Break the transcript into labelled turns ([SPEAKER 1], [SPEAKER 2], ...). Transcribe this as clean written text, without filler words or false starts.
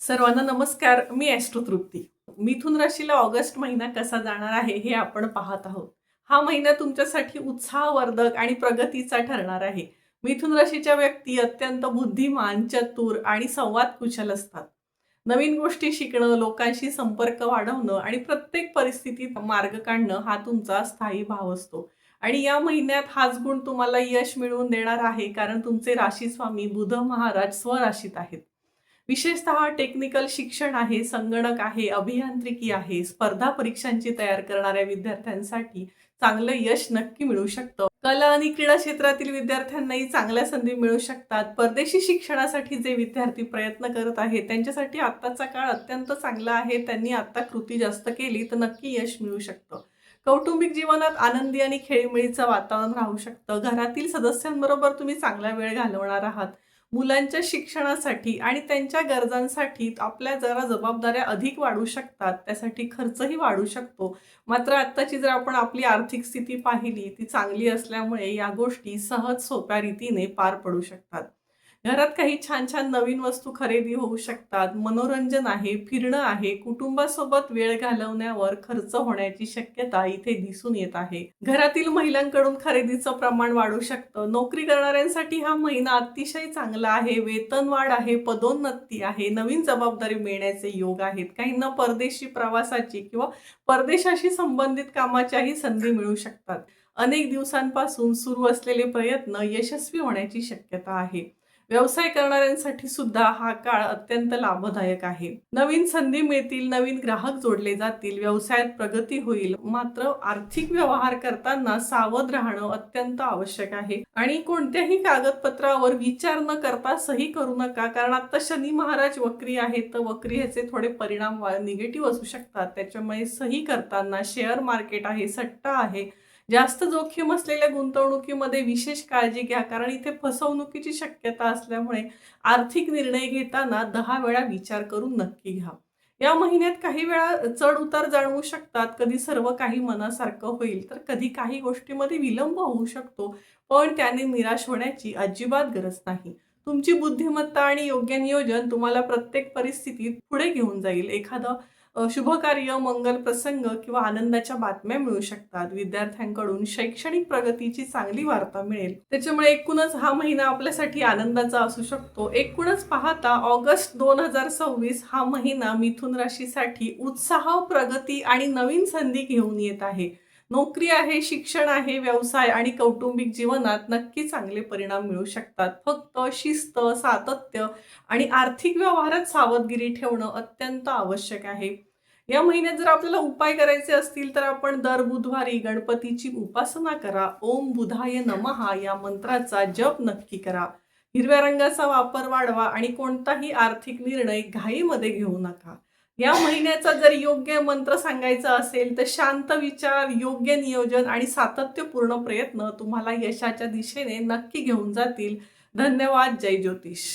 [SPEAKER 1] सर्वांना नमस्कार. मी ॲस्ट्रो तृप्ती. मिथुन राशीला ऑगस्ट महिना कसा जाणार आहे हे आपण पाहत आहोत. हा महिना तुमच्यासाठी उत्साहवर्धक आणि प्रगतीचा ठरणार आहे. मिथुन राशीच्या व्यक्ती अत्यंत बुद्धिमान, चतुर आणि संवाद कुशल असतात. नवीन गोष्टी शिकणं, लोकांशी संपर्क वाढवणं आणि प्रत्येक परिस्थितीत मार्ग काढणं हा तुमचा स्थायी भाव असतो. आणि या महिन्यात हाच गुण तुम्हाला यश मिळवून देणार आहे, कारण तुमचे राशीस्वामी बुध महाराज स्वराशीत आहेत. विशेषतः टेक्निकल शिक्षण आहे, संगणक आहे, अभियांत्रिकी आहे, स्पर्धा परीक्षांची तयार करणाऱ्या विद्यार्थ्यांसाठी चांगलं यश नक्की मिळू शकतं. कला आणि क्रीडा क्षेत्रातील विद्यार्थ्यांनाही चांगल्या संधी मिळू शकतात. परदेशी शिक्षणासाठी जे विद्यार्थी प्रयत्न करत आहेत त्यांच्यासाठी आत्ताचा काळ अत्यंत चांगला आहे. त्यांनी आता कृती जास्त केली तर नक्की यश मिळू शकतं. कौटुंबिक जीवनात आनंदी आणि खेळीमेळीचं वातावरण राहू शकतं. घरातील सदस्यांबरोबर तुम्ही चांगला वेळ घालवणार आहात. मुलांच्या शिक्षणासाठी आणि त्यांच्या गरजांसाठी आपल्या जरा जबाबदाऱ्या अधिक वाढू शकतात. त्यासाठी खर्चही वाढू शकतो. मात्र आत्ताची जर आपण आपली आर्थिक स्थिती पाहिली ती चांगली असल्यामुळे या गोष्टी सहज सोप्या रीतीने पार पडू शकतात. घरात काही छान छान नवीन वस्तू खरेदी होऊ शकतात. मनोरंजन आहे, फिरणं आहे, कुटुंबासोबत वेळ घालवण्यावर खर्च होण्याची शक्यता इथे दिसून येत आहे. घरातील महिलांकडून खरेदीचं प्रमाण वाढू शकतं. नोकरी करणाऱ्यांसाठी हा महिना अतिशय चांगला आहे. वेतनवाढ आहे, पदोन्नती आहे, नवीन जबाबदारी मिळण्याचे योग आहेत. काहींना परदेशी प्रवासाची किंवा परदेशाशी संबंधित कामाच्याही संधी मिळू शकतात. अनेक दिवसांपासून सुरू असलेले प्रयत्न यशस्वी होण्याची शक्यता आहे. व्यवसाय करणाऱ्यांसाठी सुद्धा हा काळ अत्यंत लाभदायक आहे. नवीन संधी मिळतील, नवीन ग्राहक जोडले जातील, व्यवसायात प्रगती होईल. मात्र आर्थिक व्यवहार करताना सावध राहणं अत्यंत आवश्यक आहे. आणि कोणत्याही कागदपत्रावर विचार न करता सही करू नका, कारण आता शनी महाराज वक्री आहेत तर वक्री ह्याचे थोडे परिणाम निगेटिव्ह असू शकतात. त्याच्यामुळे सही करताना शेअर मार्केट आहे, सट्टा आहे, जास्त जोखीम असलेल्या गुंतवणुकीमध्ये विशेष काळजी घ्या, कारण इथे फसवणुकीची शक्यता असल्यामुळे आर्थिक निर्णय घेताना 10 वेळा विचार करून नक्की घ्या. या महिन्यात काही वेळा चढ उतार जाणवू शकतात. कधी सर्व काही मनासारखं होईल तर कधी काही गोष्टीमध्ये विलंब होऊ शकतो, पण त्याने निराश होण्याची अजिबात गरज नाही. तुमची बुद्धिमत्ता आणि योग्य नियोजन तुम्हाला प्रत्येक परिस्थितीत पुढे घेऊन जाईल. एखादं शुभकार्य, मंगल प्रसंग किंवा आनंदाच्या बातम्या मिळू शकतात. विद्यार्थ्यांकडून शैक्षणिक प्रगतीची चांगली वार्ता मिळेल. त्याच्यामुळे एकूणच हा महिना आपल्यासाठी आनंदाचा असू शकतो. एकूणच पाहता ऑगस्ट 2026 हा महिना मिथुन राशीसाठी उत्साह, प्रगती आणि नवीन संधी घेऊन येत आहे. नोकरी आहे, शिक्षण आहे, व्यवसाय आणि कौटुंबिक जीवनात नक्की चांगले परिणाम मिळू शकतात. फक्त शिस्त, सातत्य आणि आर्थिक व्यवहारात सावधगिरी ठेवणं अत्यंत आवश्यक आहे. या महिन्यात जर आपल्याला उपाय करायचे असतील तर आपण दर बुधवारी गणपतीची उपासना करा. ओम बुधाय नमः या मंत्राचा जप नक्की करा. हिरव्या रंगाचा वापर वाढवा आणि कोणताही आर्थिक निर्णय घाईमध्ये घेऊ नका. या महिन्याचा जर योग्य मंत्र सांगायचा असेल तर शांत विचार, योग्य नियोजन आणि सातत्यपूर्ण प्रयत्न तुम्हाला यशाच्या दिशेने नक्की घेऊन जातील. धन्यवाद. जय ज्योतिष.